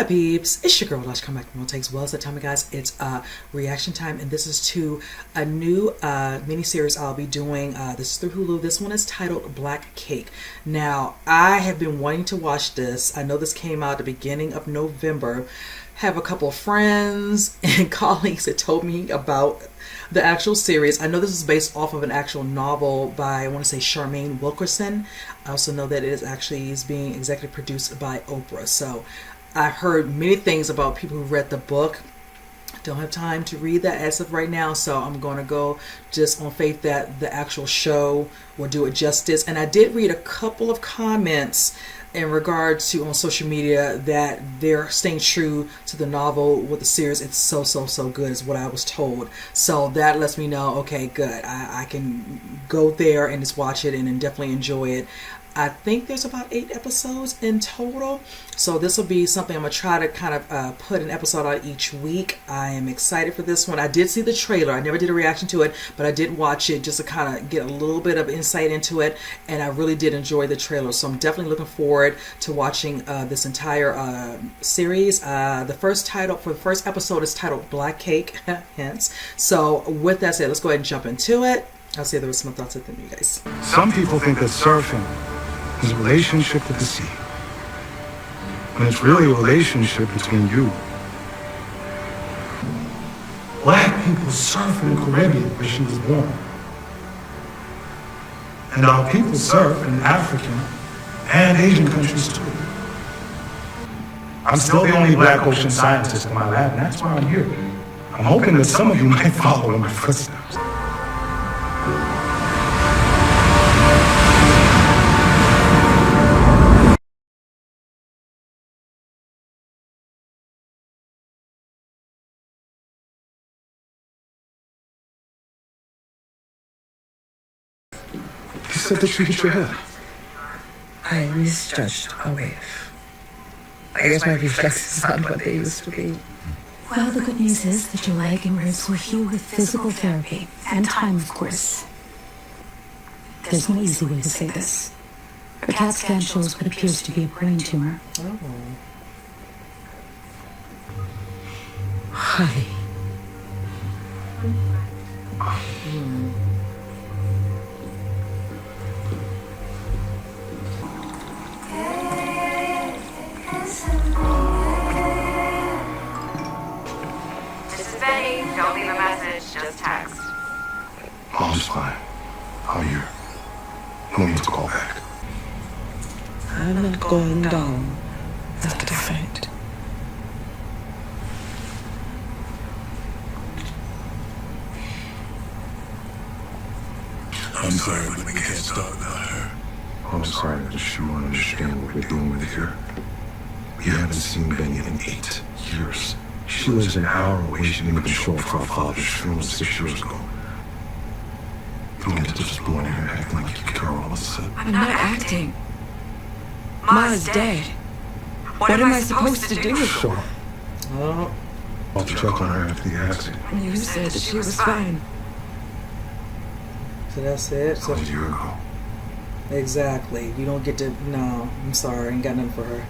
up, peeps? It's your girl, Lash. Come back from Takes. Well, it's that time, guys. It's reaction time, and this is to a new mini-series I'll be doing. This is through Hulu. This one is titled Black Cake. Now, I have been wanting to watch this. I know this came out at the beginning of November. Have a couple of friends and colleagues that told me about the actual series. I know this is based off of an actual novel by, I want to say, Charmaine Wilkerson. I also know that it is being executive produced by Oprah. So I've heard many things about people who read the book. Don't have time to read that as of right now, so I'm going to go just on faith that the actual show will do it justice. And I did read a couple of comments in regards to on social media that they're staying true to the novel with the series. It's so good is what I was told. So that lets me know, okay, good. I can go there and just watch it and then definitely enjoy it. I think there's about 8 episodes in total. So this will be something I'm going to try to kind of put an episode out each week. I am excited for this one. I did see the trailer. I never did a reaction to it, but I did watch it just to kind of get a little bit of insight into it. And I really did enjoy the trailer. So I'm definitely looking forward to watching this entire series. The first episode is titled Black Cake, hence. So with that said, let's go ahead and jump into it. I'll say there was some thoughts at the end, you guys. Some people think that surfing is a relationship with the sea, when it's really a relationship between you. Black people surf in the Caribbean where she was born. And our people surf in African and Asian countries too. I'm still the only black ocean scientist in my lab, and that's why I'm here. I'm hoping that some of you might follow in my footsteps. He said that you hit your head. I misjudged a wave. I guess my reflexes aren't what they used to be. Well, the good news is that your leg and ribs will heal with physical therapy and time, of course. There's no easy way to say this. A CAT scan shows what appears to be a brain tumor. Honey. Don't leave a message, just text. Mom's fine. I'm here. No need to call back. I'm not going down after the fight. I'm sorry, but we can't start without her. I'm sorry that she won't understand what we're dealing with here. We haven't seen Benny in 8 years. She lives an hour away. She didn't even show up for our father's funeral 6 years ago. You don't get to just go in here and act like you care all of a sudden. I'm not acting. Ma's dead. What am I supposed to do? Sure. I'll check on her after the accident. You said that she was fine. So that's it. That was a year ago. Exactly. You don't get to. No, I'm sorry. I ain't got nothing for her.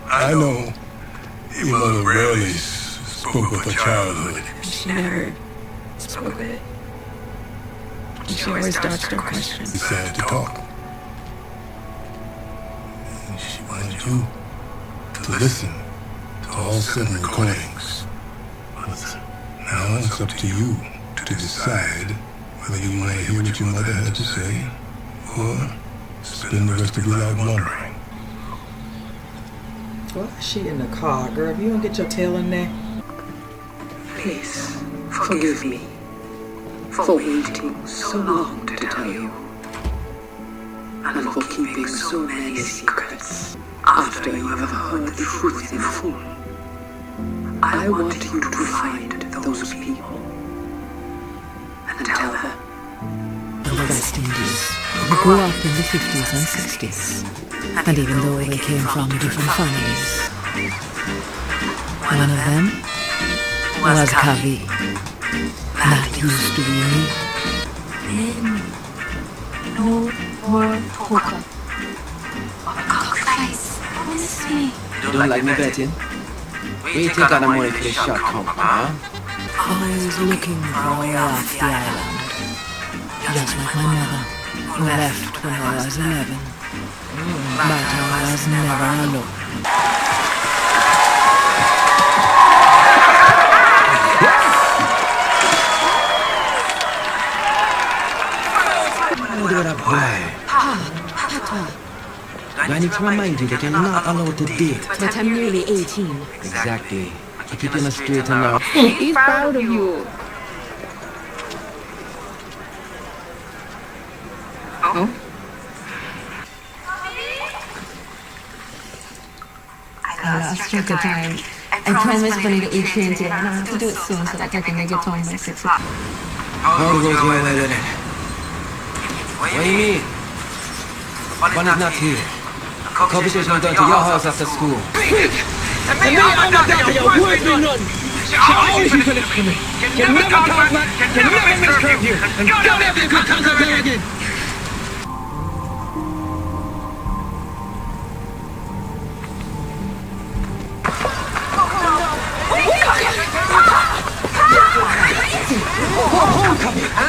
I know your mother rarely spoke of her childhood. She never spoke of it. She always dodged her questions. It's sad to talk. And she wanted you to listen to all 7 recordings. But now it's up to you to decide whether you want to hear what your mother had to say or spend the rest of your life wondering. Why is she in the car, girl? If you don't get your tail in there. Please, forgive me for waiting so long to tell you, and for keeping so many secrets after you have heard the truth in full. I want you to find those people and tell them. The West Indies grew up in the 50s and 60s. And even though they came from different families, one of them was Covey. That used to be me. Then, no more poker. Cockface, promise me. You don't like me betting? Where you take all the money for the shot company, huh? I was looking for a way off the island. Just like my mother, who left when I was 11. But I was never alone. I need to remind you that you're not allowed to date. But I'm nearly 18. Exactly. I keep you on a straight and now. He's proud of you. Oh? I lost track of time. I promised Bunny that we'd train today, and I have to do it soon so that I can make it home by 6 o'clock. How goes your way with it? What do you mean? Bunny's not here. Covey says we're going to your house after school. And me, I'm not that your word be none. She always used to listen to me. You never talk back, you never miscurve here. And don't ever you could conquer her again.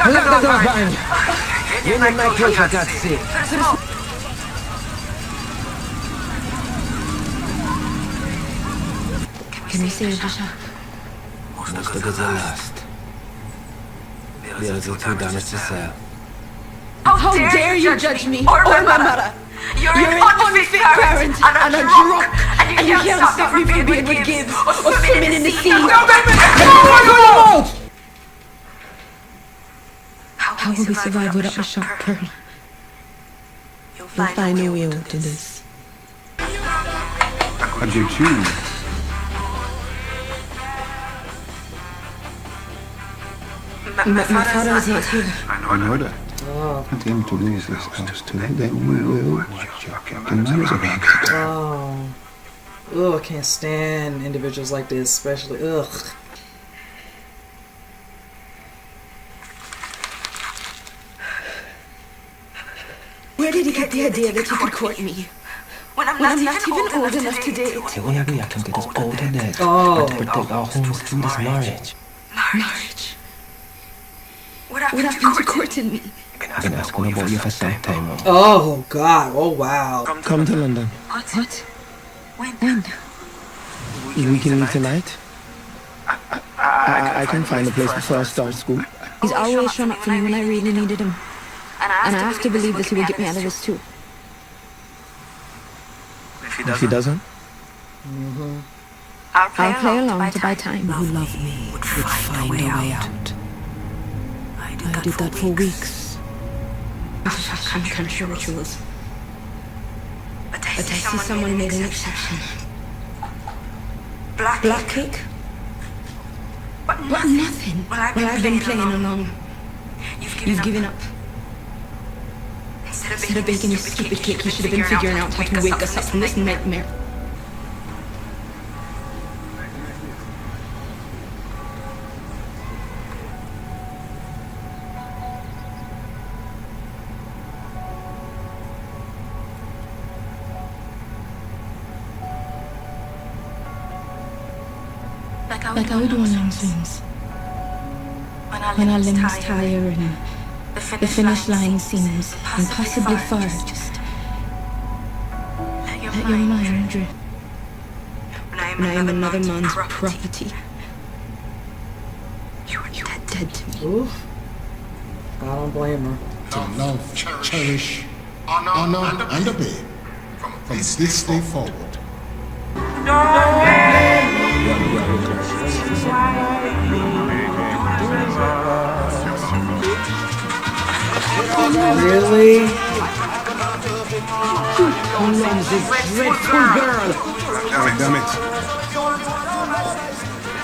Lock the door behind you. You're in my clothes, for God's sake. Can we save the shop? Most of the goods are lost. The others are too damaged to sell. How dare you judge me or my mother? You're an unfit parent and a drunk, and you can't stop me from being with Gibbs or swimming in the sea. How will we survive without the shop, Pearl? You'll find a way out of this. How did you choose? My father is not here. I know that. At the end to lose this house today, then we will recognize it. Oh. Ugh, I can't stand individuals like this, especially. Ugh. Where did he get the idea that he could court me? When I'm not even old enough to date. The only way I can get us out of there Oh. and to protect our homes through this marriage. Marriage. What happened to courting me? I've been asking about you for some time now. Oh, God. Oh, wow. Come to London. What? When? We can leave tonight. I can find a place before I start school. He's always shown up for me when I really needed him. And I have to believe that he will get me out of this too. If he doesn't? I'll play along to buy time. Who loved me would find a way out. I did that for weeks. Fashion country rituals. But I see someone made an exception. Black cake? But nothing. Well, I've been playing along. You've given up. Instead of baking your stupid cake, you should have been figuring out how to wake us up from this nightmare. Like I would do on long swings. When our limbs tire and the finish line seems impossibly far, just let your mind drift. When I am another man's property, you are dead to me. Oof. I don't blame her. To love, cherish, honor, and obey from this day forward. Really? Love's a dreadful girl. Damn it.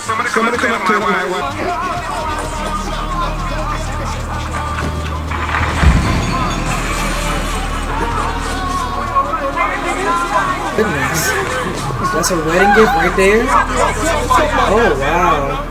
Somebody come up to my wife. Goodness. That's a wedding gift right there? Oh, wow.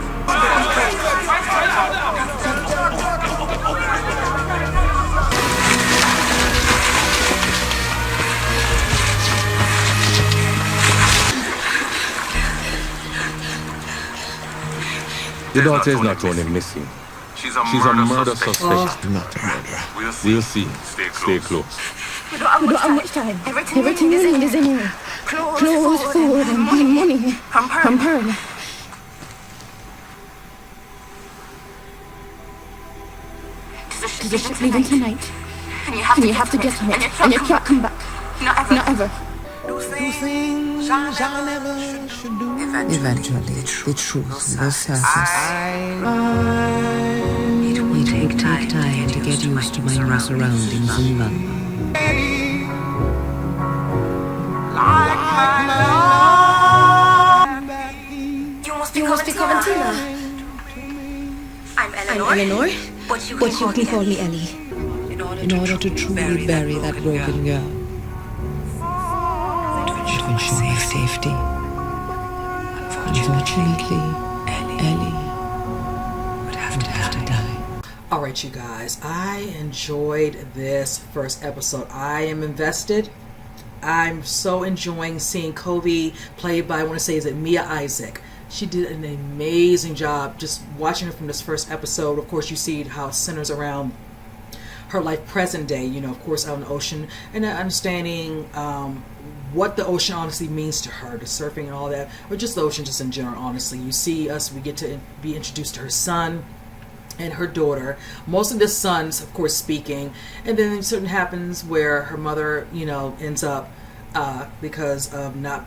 The daughter is not only missing. She's a murder suspect. Not a murderer. We'll see. Stay close. We don't have much time. Everything we need is in here. Clothes, food, and money. From Pearl. There's a ship leaving tonight. And you have to get on it. And you can't come back. Not ever. Two things I never should do. Eventually, the truth will surface. It will take time to get used to my new surroundings in London. You must be Coventina. I'm Eleanor. But you can call me Ellie. In order to truly bury that broken girl, it will ensure my safety. Unfortunately, Ellie would have to die. All right, you guys, I enjoyed this first episode. I am invested. I'm so enjoying seeing Covey, played by, I want to say, is it Mia Isaac? She did an amazing job just watching her from this first episode. Of course, you see how it centers around her life present day, you know, of course, out on the ocean, and understanding what the ocean honestly means to her, the surfing and all that, or just the ocean just in general, honestly. You see us, we get to be introduced to her son and her daughter. Most of the sons, of course, speaking, and then something happens where her mother, you know, ends up, because of not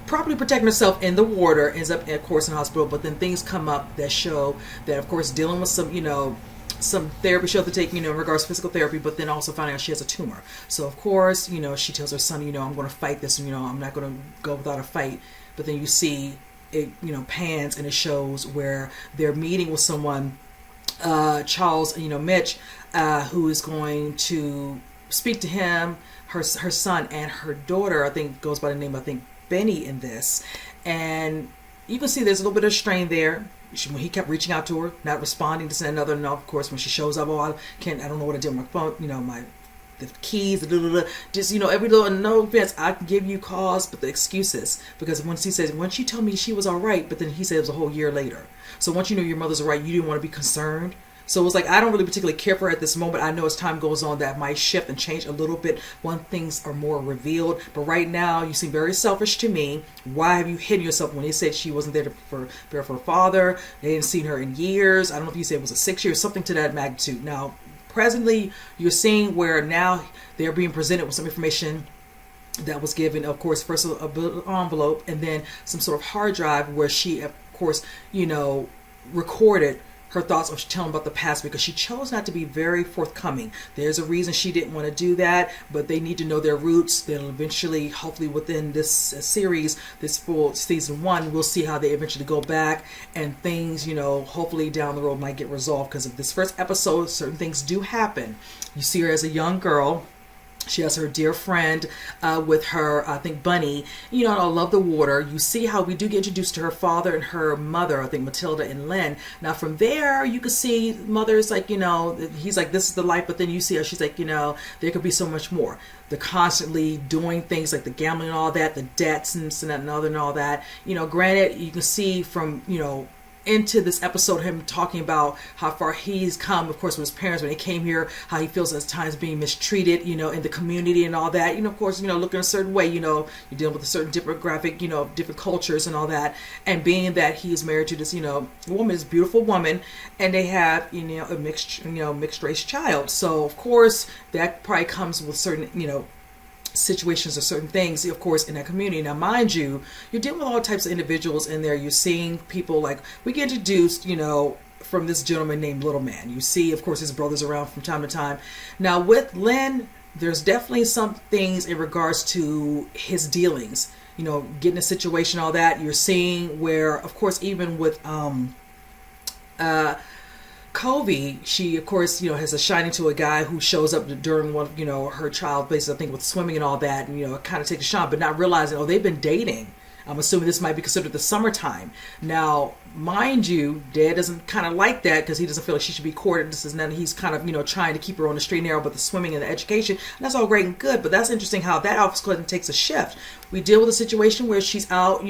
properly protecting herself in the water, ends up, of course, in the hospital. But then things come up that show that, of course, dealing with some, you know, some therapy she'll have to take, you know, in regards to physical therapy, but then also finding out she has a tumor. So, of course, you know, she tells her son, you know, I'm going to fight this, and, you know, I'm not going to go without a fight. But then you see it, you know, pans, and it shows where they're meeting with someone, Charles, you know, Mitch, who is going to speak to him, her son, and her daughter, I think goes by the name, I think, Benny in this. And you can see there's a little bit of strain there. When he kept reaching out to her, not responding, this and another. And of course, when she shows up, I don't know what to do with my phone, you know, the keys, just, you know, every little, no offense, I can give you cause, but the excuses. Because once he says, once she told me she was all right, but then he said it was a whole year later. So once you know your mother's all right, you didn't want to be concerned. So it was like, I don't really particularly care for her at this moment. I know as time goes on that might shift and change a little bit when things are more revealed. But right now, you seem very selfish to me. Why have you hidden yourself? When they said she wasn't there for her father, they hadn't seen her in years. I don't know if you said it was a 6 years, something to that magnitude. Now, presently, you're seeing where now they're being presented with some information that was given, of course, first a envelope, and then some sort of hard drive where she, of course, you know, recorded her thoughts of telling about the past, because she chose not to be very forthcoming. There's a reason she didn't want to do that, but they need to know their roots. They'll eventually, hopefully within this series, this full season 1, we'll see how they eventually go back, and things, you know, hopefully down the road might get resolved. Because of this first episode, certain things do happen. You see her as a young girl. She has her dear friend with her, I think, Bunny. You know, I love the water. You see how we do get introduced to her father and her mother, I think Matilda and Lynn. Now, from there, you can see mother's like, you know, he's like, this is the life. But then you see her, she's like, you know, there could be so much more. They're constantly doing things like the gambling and all that, the debts and that and other and all that. You know, granted, you can see from, you know, into this episode, him talking about how far he's come, of course, with his parents when they came here, how he feels at times being mistreated, you know, in the community and all that. You know, of course, you know, looking a certain way, you know, you're dealing with a certain demographic, you know, different cultures and all that. And being that he is married to this, you know, woman, this beautiful woman, and they have, you know, a mixed race child. So, of course, that probably comes with certain, you know, situations or certain things, of course, in that community. Now, mind you, you're dealing with all types of individuals in there. You're seeing people like, we get introduced, you know, from this gentleman named Little Man. You see, of course, his brothers around from time to time. Now, with Lynn, there's definitely some things in regards to his dealings, you know, getting a situation, all that. You're seeing where, of course, even with Covey, she, of course, you know, has a shining to a guy who shows up during one, you know, her child places, I think, with swimming and all that, and, you know, kind of takes a shot, but not realizing, oh, they've been dating. I'm assuming this might be considered the summertime. Now, mind you, Dad doesn't kind of like that because he doesn't feel like she should be courted. This is none. He's kind of, trying to keep her on the straight and narrow, but the swimming and the education, and that's all great and good. But that's interesting how that all of a sudden takes a shift. We deal with a situation where she's out,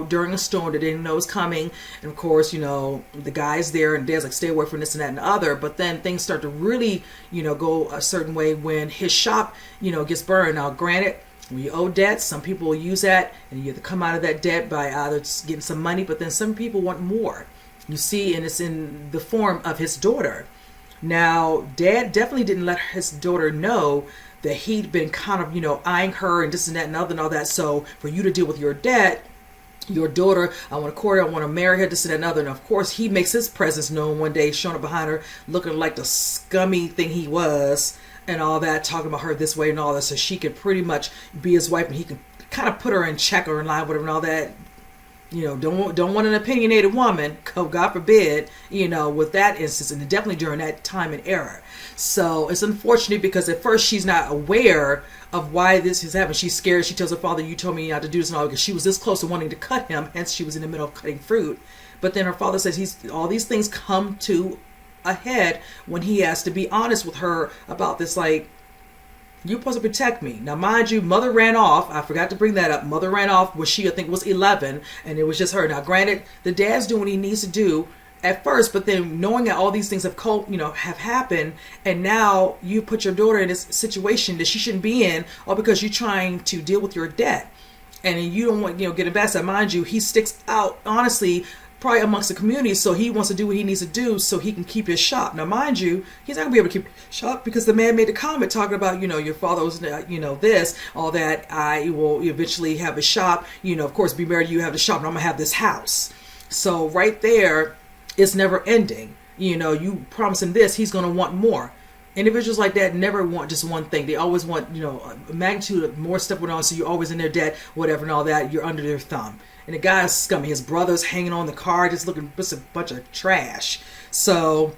during a storm that they didn't know was coming. And of course, the guy's there and Dad's like, stay away from this and that and the other. But then things start to really, go a certain way when his shop, gets burned. Now, granted, when you owe debt, some people will use that and you have to come out of that debt by either getting some money, but then some people want more. You see, and it's in the form of his daughter. Now, Dad definitely didn't let his daughter know that he'd been kind of, eyeing her and this and that and other and all that. So for you to deal with your debt, your daughter, I want to court her, I want to marry her, this and that and other. And of course, he makes his presence known one day, showing up behind her, looking like the scummy thing he was and all that, talking about her this way and all that, so she could pretty much be his wife and he could kind of put her in check or in line, whatever and all that. Don't want an opinionated woman, God forbid, with that instance, and definitely during that time and era. So it's unfortunate because at first she's not aware of why this has happened. She's scared. She tells her father, you told me not to do this and all, because she was this close to wanting to cut him, hence she was in the middle of cutting fruit. But then her father says all these things come to a head when he has to be honest with her about this, like, you're supposed to protect me. Now, mind you, mother ran off. I forgot to bring that up. Mother ran off when she, I think, was 11, and it was just her. Now, granted, the dad's doing what he needs to do at first, but then knowing that all these things have happened, and now you put your daughter in this situation that she shouldn't be in, all because you're trying to deal with your debt, and you don't want, get invested. Mind you, he sticks out, honestly, probably amongst the community, so he wants to do what he needs to do so he can keep his shop. Now, mind you, he's not going to be able to keep his shop because the man made a comment talking about, your father was, this, all that. I will eventually have a shop, of course, be married to you, have the shop, and I'm going to have this house. So right there, it's never ending. You promise him this, he's going to want more. Individuals like that never want just one thing. They always want, a magnitude of more stuff going on, so you're always in their debt, whatever, and all that. You're under their thumb. And the guy's scummy. His brother's hanging on the car, just looking just a bunch of trash. So,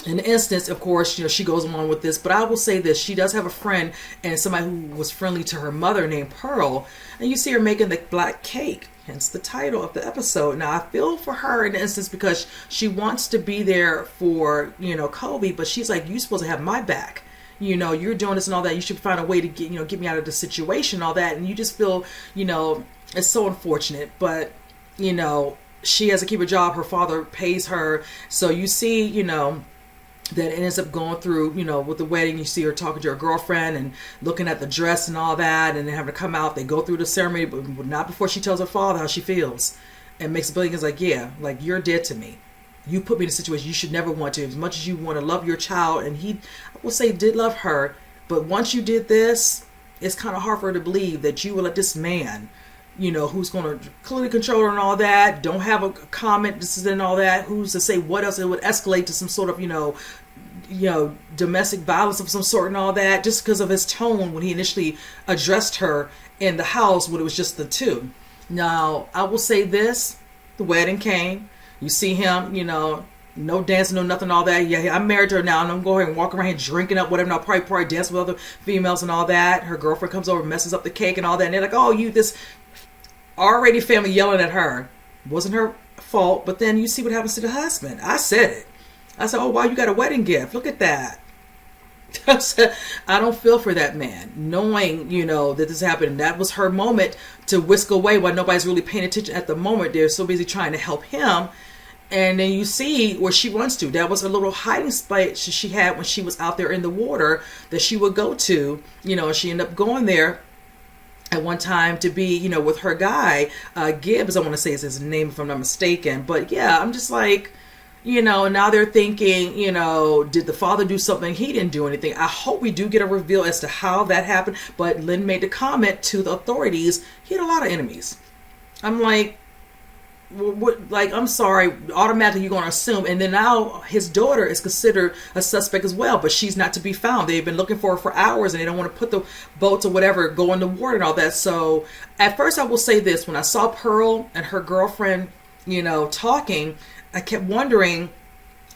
in the instance, of course, she goes along with this. But I will say this. She does have a friend and somebody who was friendly to her mother named Pearl. And you see her making the black cake. Hence the title of the episode. Now, I feel for her in the instance because she wants to be there for, Covey. But she's like, you're supposed to have my back. You're doing this and all that. You should find a way to get me out of the situation and all that. And you just feel, it's so unfortunate. But, she has to keep a job. Her father pays her. So you see, that it ends up going through, with the wedding. You see her talking to her girlfriend and looking at the dress and all that, and then having to come out. They go through the ceremony, but not before she tells her father how she feels. And makes Billions like, yeah, like, you're dead to me. You put me in a situation you should never want to. As much as you want to love your child, and he, I will say, did love her, but once you did this, it's kind of hard for her to believe that you will let this man, who's going to clearly control her and all that, don't have a comment, this is and all that, who's to say what else, it would escalate to some sort of, domestic violence of some sort and all that, just because of his tone when he initially addressed her in the house when it was just the two. Now, I will say this, the wedding came, you see him, no dancing, no nothing, all that. Yeah, I'm married to her now, and I'm going and walking around here drinking up, whatever. And I'll probably dance with other females and all that. Her girlfriend comes over, messes up the cake and all that. And they're like, oh, you, this already family yelling at her. Wasn't her fault, but then you see what happens to the husband. I said it. I said, oh, wow, you got a wedding gift. Look at that. I don't feel for that man, knowing, that this happened. That was her moment to whisk away while nobody's really paying attention at the moment. They're so busy trying to help him. And then you see where she runs to. That was a little hiding spot she had when she was out there in the water that she would go to. She ended up going there at one time to be, with her guy, Gibbs, I want to say is his name if I'm not mistaken. But yeah, I'm just like, now they're thinking, did the father do something? He didn't do anything. I hope we do get a reveal as to how that happened. But Lynn made the comment to the authorities, he had a lot of enemies. I'm like, I'm sorry, automatically you're going to assume. And then now his daughter is considered a suspect as well, but she's not to be found. They've been looking for her for hours, and they don't want to put the boats or whatever, go in the water and all that. So at first I will say this, when I saw Pearl and her girlfriend, talking, I kept wondering,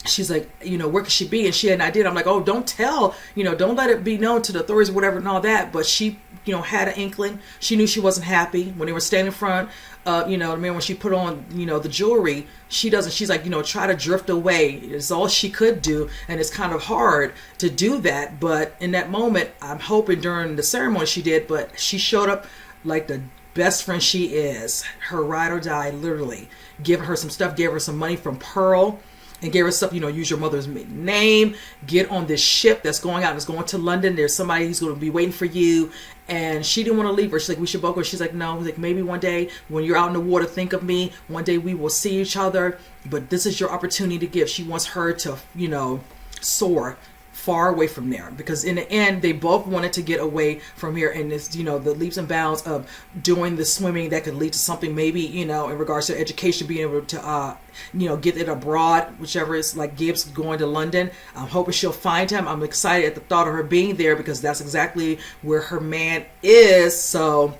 she's like, you know, where could she be? And she had an idea. I'm like, oh, don't tell, you know, don't let it be known to the authorities or whatever and all that. But she, you know, had an inkling. She knew she wasn't happy when they were standing in front. You know, I mean, when she put on, you know, the jewelry, she's like, you know, try to drift away. It's all she could do. And it's kind of hard to do that. But in that moment, I'm hoping during the ceremony she did, but she showed up like the best friend she is. Her ride or die, literally. Giving her some stuff, gave her some money from Pearl. And gave her stuff, you know, use your mother's name, get on this ship that's going out, it's going to London. There's somebody who's going to be waiting for you. And she didn't want to leave her. She's like, we should both go. She's like, no, like maybe one day when you're out in the water, think of me. One day we will see each other. But this is your opportunity to give. She wants her to, you know, soar far away from there, because in the end they both wanted to get away from here, and it's, you know, the leaps and bounds of doing the swimming that could lead to something, maybe, you know, in regards to education, being able to you know, get it abroad, whichever is like Gibbs going to London. I'm hoping she'll find him. I'm excited at the thought of her being there, because that's exactly where her man is. So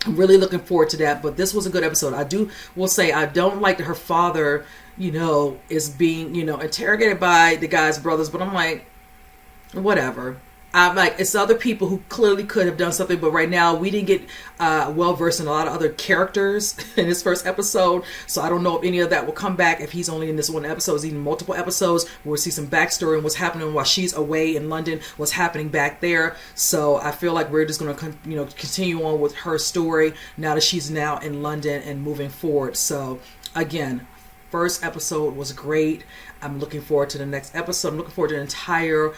I'm really looking forward to that. But this was a good episode. Will say I don't like that her father, you know, is being, you know, interrogated by the guy's brothers, but I'm like, whatever. I'm like, it's other people who clearly could have done something, but right now we didn't get well versed in a lot of other characters in this first episode, so I don't know if any of that will come back. If he's only in this one episode, is even multiple episodes, we'll see some backstory and what's happening while she's away in London, what's happening back there. So I feel like we're just going to, you know, continue on with her story now that she's now in London and moving forward. So again, first episode was great. I'm looking forward to the next episode. I'm looking forward to the entire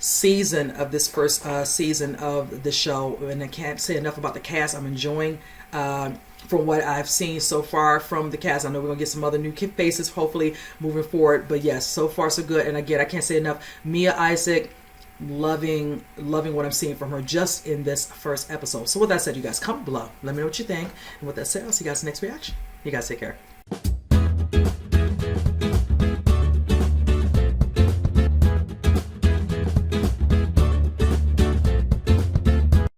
season of this first season of the show, and I can't say enough about the cast. I'm enjoying from what I've seen so far from the cast. I know we're gonna get some other new faces hopefully moving forward, but yes, so far so good. And again, I can't say enough. Mia Isaac, loving what I'm seeing from her just in this first episode. So with that said, you guys, comment below, let me know what you think, and with that said, I'll see you guys next reaction. You guys take care.